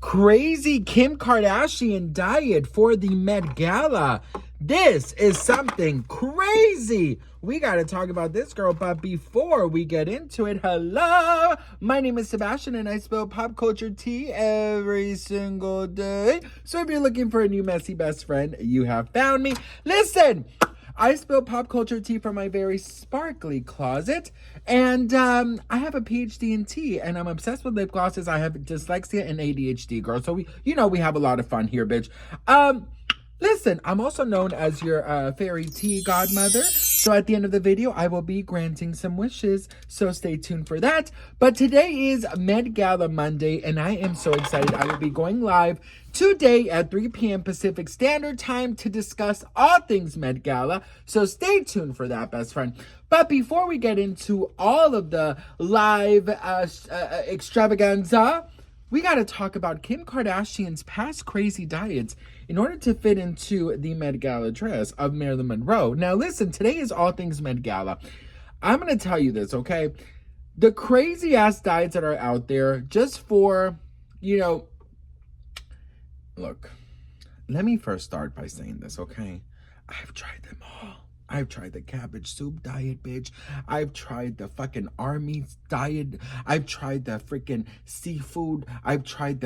Crazy Kim Kardashian diet for the Met Gala. This is something crazy. We got to talk about this, girl. But before we get into it, hello. My name is Sebastian and I spill pop culture tea every single day. So if you're looking for a new messy best friend, you have found me. Listen. I spill pop culture tea from my very sparkly closet, and I have a PhD in tea, and I'm obsessed with lip glosses. I have dyslexia and ADHD, girl. So we have a lot of fun here, bitch. Listen, I'm also known as your fairy tea godmother. So at the end of the video, I will be granting some wishes. So stay tuned for that. But today is Met Gala Monday, and I am so excited. I will be going live today at 3 p.m. Pacific Standard Time to discuss all things Met Gala. So stay tuned for that, best friend. But before we get into all of the live extravaganza, we got to talk about Kim Kardashian's past crazy diets in order to fit into the Met Gala dress of Marilyn Monroe. Now, listen, today is all things Met Gala. I'm going to tell you this, okay? The crazy ass diets that are out there just for, look, let me first start by saying this, okay? I've tried them all. I've tried the cabbage soup diet, bitch. I've tried the fucking army diet. I've tried the freaking seafood. I've tried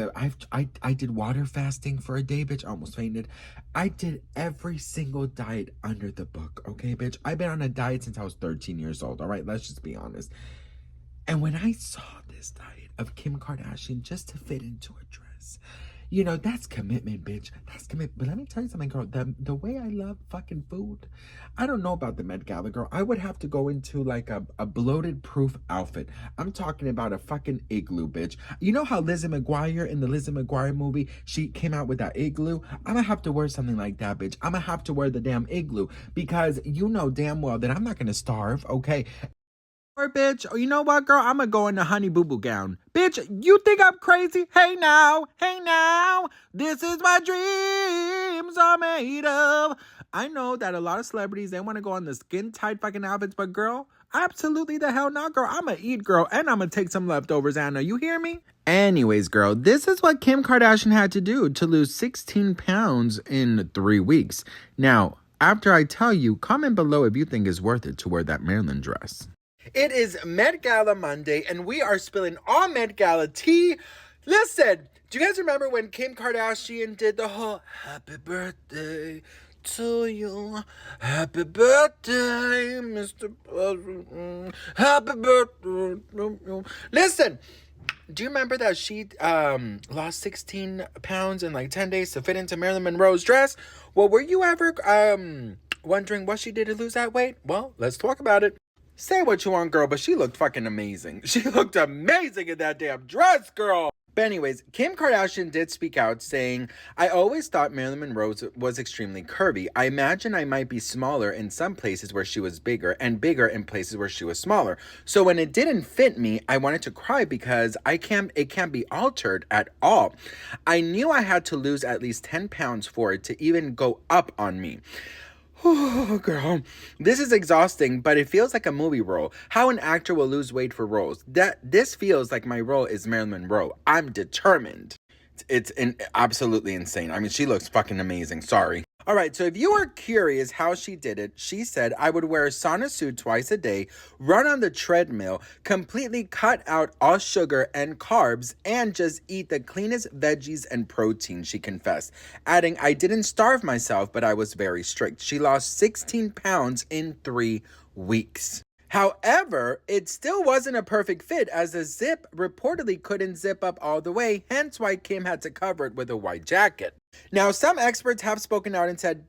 I did water fasting for a day, bitch. I almost fainted. I did every single diet under the book, okay, bitch? I've been on a diet since I was 13 years old, all right? Let's just be honest. And when I saw this diet of Kim Kardashian just to fit into a dress, that's commitment, bitch. That's commitment. But let me tell you something, girl. The way I love fucking food, I don't know about the Met Gala, girl. I would have to go into like a bloated proof outfit. I'm talking about a fucking igloo, bitch. You know how Lizzie McGuire in the Lizzie McGuire movie, she came out with that igloo? I'm gonna have to wear something like that, bitch. I'm gonna have to wear the damn igloo because you know damn well that I'm not gonna starve, okay? Or bitch, you know what, girl? I'm gonna go in the honey boo boo gown. Bitch, you think I'm crazy? Hey now, this is what dreams are made of. I know that a lot of celebrities, they want to go on the skin tight fucking outfits, but girl, absolutely the hell not, girl. I'm gonna eat, girl, and I'm gonna take some leftovers, Anna. You hear me? Anyways, girl, this is what Kim Kardashian had to do to lose 16 pounds in 3 weeks. Now, after I tell you, comment below if you think it's worth it to wear that Marilyn dress. It is Met Gala Monday, and we are spilling all Met Gala tea. Listen, do you guys remember when Kim Kardashian did the whole happy birthday to you, happy birthday, Mr. President, happy birthday. Listen, do you remember that she lost 16 pounds in like 10 days to fit into Marilyn Monroe's dress? Well, were you ever wondering what she did to lose that weight? Well, let's talk about it. Say what you want, girl, but she looked fucking amazing. She looked amazing in that damn dress, girl. But anyways, Kim Kardashian did speak out saying, I always thought Marilyn Monroe was extremely curvy. I imagine I might be smaller in some places where she was bigger and bigger in places where she was smaller. So when it didn't fit me, I wanted to cry because it can't be altered at all. I knew I had to lose at least 10 pounds for it to even go up on me. Oh, girl, this is exhausting, but it feels like a movie role. How an actor will lose weight for roles. This feels like my role is Marilyn Monroe. I'm determined. It's absolutely insane. I mean, she looks fucking amazing. Sorry. All right, so if you are curious how she did it, she said, I would wear a sauna suit twice a day, run on the treadmill, completely cut out all sugar and carbs, and just eat the cleanest veggies and protein, she confessed, adding, I didn't starve myself, but I was very strict. She lost 16 pounds in 3 weeks. However, it still wasn't a perfect fit as the zip reportedly couldn't zip up all the way, hence why Kim had to cover it with a white jacket. Now, some experts have spoken out and said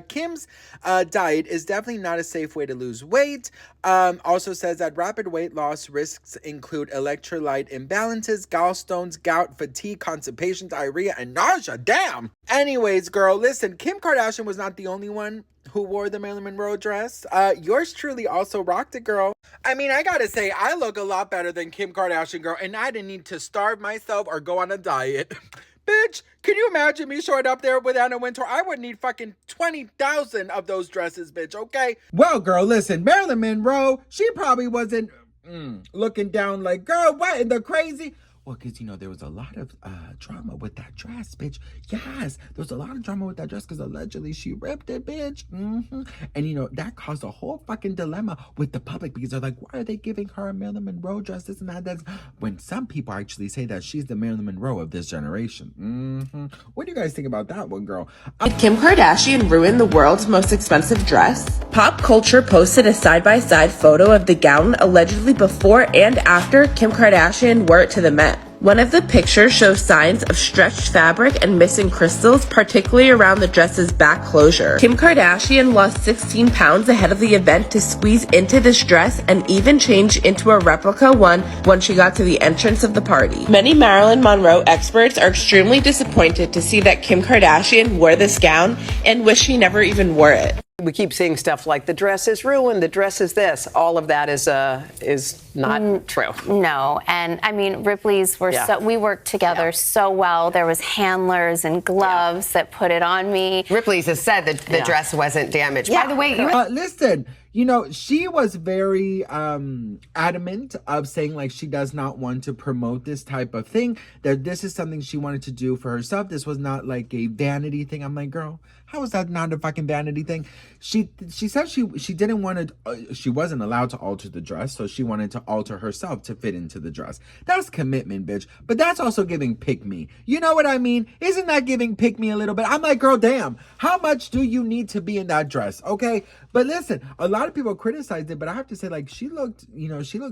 Kim's diet is definitely not a safe way to lose weight. Also says that rapid weight loss risks include electrolyte imbalances, gallstones, gout, fatigue, constipation, diarrhea, and nausea. Damn! Anyways, girl, listen, Kim Kardashian was not the only one who wore the Marilyn Monroe dress. Yours truly also rocked it, girl. I mean, I gotta say, I look a lot better than Kim Kardashian, girl, and I didn't need to starve myself or go on a diet. Bitch, can you imagine me showing up there with Anna Wintour? I would need fucking 20,000 of those dresses, bitch, okay? Well, girl, listen, Marilyn Monroe, she probably wasn't looking down like, girl, what in the crazy? Well, because, there was a lot of drama with that dress, bitch. Yes, there was a lot of drama with that dress because allegedly she ripped it, bitch. And, that caused a whole fucking dilemma with the public because they're like, why are they giving her a Marilyn Monroe dress, this and that? That's when some people actually say that she's the Marilyn Monroe of this generation. What do you guys think about that one, girl? Did Kim Kardashian ruin the world's most expensive dress? Pop Culture posted a side-by-side photo of the gown allegedly before and after Kim Kardashian wore it to the Met. One of the pictures shows signs of stretched fabric and missing crystals, particularly around the dress's back closure. Kim Kardashian lost 16 pounds ahead of the event to squeeze into this dress and even change into a replica one when she got to the entrance of the party. Many Marilyn Monroe experts are extremely disappointed to see that Kim Kardashian wore this gown and wish she never even wore it. We keep seeing stuff like the dress is ruined, the dress is this. All of that is not true. No, and I mean Ripley's we worked together so well. There was handlers and gloves that put it on me. Ripley's has said that the dress wasn't damaged. By the way, listen, she was very adamant of saying like she does not want to promote this type of thing, that this is something she wanted to do for herself. This was not like a vanity thing. I'm like, girl, how is that not a fucking vanity thing? She said she didn't want to, she wasn't allowed to alter the dress, so she wanted to alter herself to fit into the dress. That's commitment, bitch. But that's also giving pick me. You know what I mean? Isn't that giving pick me a little bit? I'm like, girl, damn, how much do you need to be in that dress? Okay. But listen, a lot of people criticized it, but I have to say, like, she looked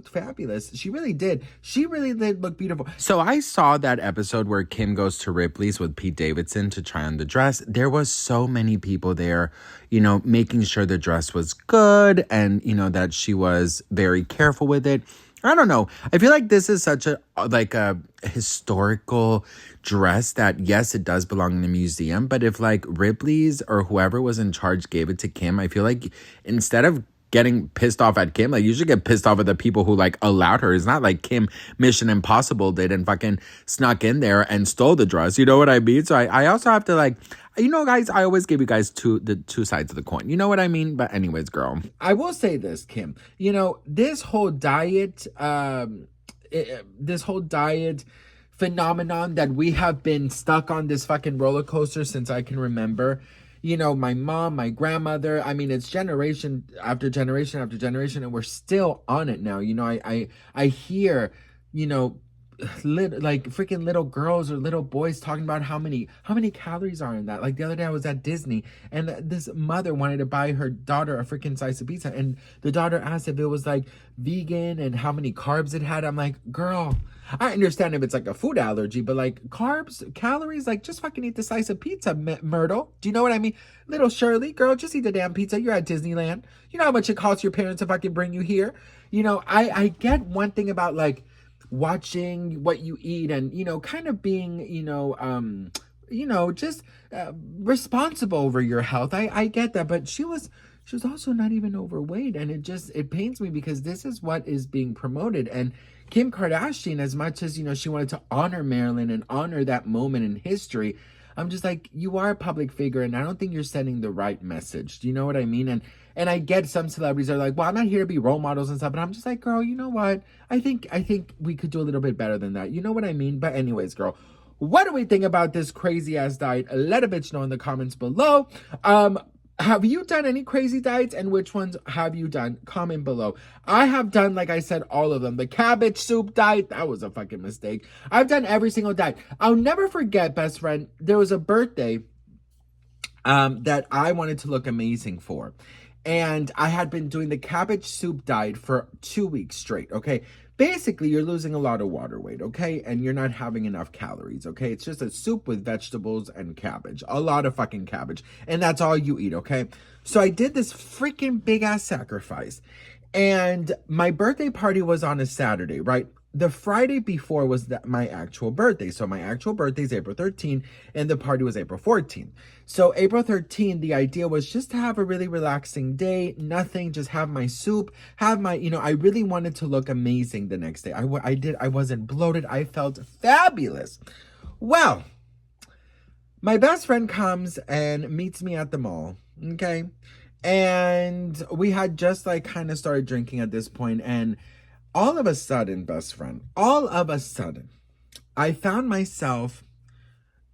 fabulous. She really did. She really did look beautiful. So I saw that episode where Kim goes to Ripley's with Pete Davidson to try on the dress. There was so many people there, making sure the dress was good and, that she was very careful with it. I don't know. I feel like this is such a historical dress that, yes, it does belong in a museum. But if like Ripley's or whoever was in charge gave it to Kim, I feel like instead of getting pissed off at Kim, like you should get pissed off at the people who like allowed her. It's not like Kim Mission Impossible did and fucking snuck in there and stole the dress. You know what I mean? So I also have to like, guys, I always give you guys the two sides of the coin. You know what I mean? But anyways, girl, I will say this, Kim, this whole diet, phenomenon that we have been stuck on this fucking roller coaster since I can remember. My mom, my grandmother, I mean, it's generation after generation after generation, and we're still on it now. I hear, like freaking little girls or little boys talking about how many calories are in that. Like the other day I was at Disney and this mother wanted to buy her daughter a freaking slice of pizza, and the daughter asked if it was like vegan and how many carbs it had. I'm like, girl, I understand if it's like a food allergy, but like carbs, calories, like just fucking eat the slice of pizza, Myrtle. Do you know what I mean? Little Shirley, girl, just eat the damn pizza. You're at Disneyland. You know how much it costs your parents to fucking bring you here? I get one thing about like watching what you eat and, kind of being, just responsible over your health. I get that, but she was also not even overweight. And it pains me because this is what is being promoted. And Kim Kardashian, as much as, she wanted to honor Marilyn and honor that moment in history, I'm just like, you are a public figure and I don't think you're sending the right message. Do you know what I mean? And I get some celebrities are like, well, I'm not here to be role models and stuff, but I'm just like, girl, you know what? I think we could do a little bit better than that. You know what I mean? But anyways, girl, what do we think about this crazy ass diet? Let a bitch know in the comments below. Have you done any crazy diets, and which ones have you done? Comment below. I have done, like I said, all of them. The cabbage soup diet, that was a fucking mistake. I've done every single diet. I'll never forget, best friend, there was a birthday that I wanted to look amazing for. And I had been doing the cabbage soup diet for 2 weeks straight, okay? Basically, you're losing a lot of water weight, okay? And you're not having enough calories, okay? It's just a soup with vegetables and cabbage. A lot of fucking cabbage. And that's all you eat, okay? So I did this freaking big-ass sacrifice. And my birthday party was on a Saturday, right? The Friday before was my actual birthday. So my actual birthday is April 13th, and the party was April 14th. So April 13th, the idea was just to have a really relaxing day, nothing, just have my soup, have my, I really wanted to look amazing the next day. I wasn't bloated. I felt fabulous. Well, my best friend comes and meets me at the mall, okay? And we had just like kind of started drinking at this point, and all of a sudden, best friend, all of a sudden, I found myself,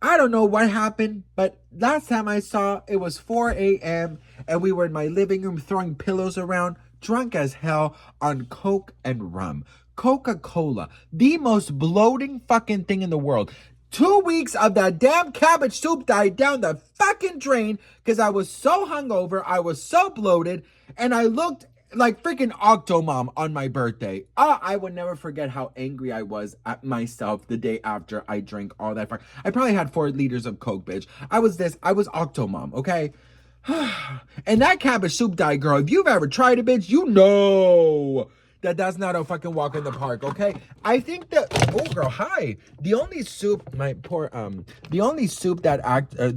I don't know what happened, but last time I saw it was 4 a.m. and we were in my living room throwing pillows around, drunk as hell on Coke and rum. Coca-Cola, the most bloating fucking thing in the world. 2 weeks of that damn cabbage soup died down the fucking drain because I was so hungover, I was so bloated, and I looked like freaking Octomom on my birthday. I would never forget how angry I was at myself the day after I drank all that. I probably had 4 liters of Coke, bitch. I was Octomom, okay? And that cabbage soup diet, girl, if you've ever tried it, bitch, you know that that's not a fucking walk in the park, okay? I think that, oh girl, hi. The only soup, the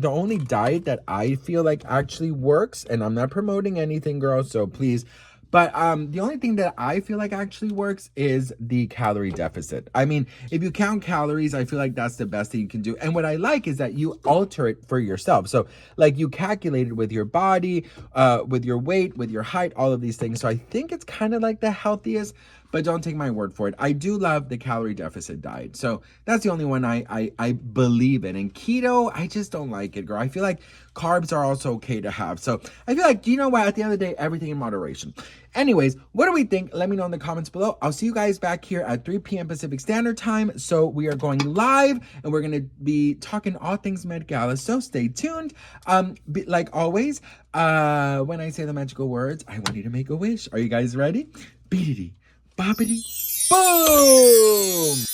only diet that I feel like actually works, and I'm not promoting anything, girl, so please, but the only thing that I feel like actually works is the calorie deficit. I mean, if you count calories, I feel like that's the best thing you can do. And what I like is that you alter it for yourself. So like you calculate it with your body, with your weight, with your height, all of these things. So I think it's kind of like the healthiest, but don't take my word for it. I do love the calorie deficit diet. So that's the only one I believe in. And keto, I just don't like it, girl. I feel like carbs are also okay to have. So I feel like, you know what, at the end of the day, everything in moderation. Anyways, what do we think? Let me know in the comments below. I'll see you guys back here at 3 p.m. Pacific Standard Time. So we are going live and we're going to be talking all things Met Gala. So stay tuned. Like always, when I say the magical words, I want you to make a wish. Are you guys ready? Beedity, boppity, boom!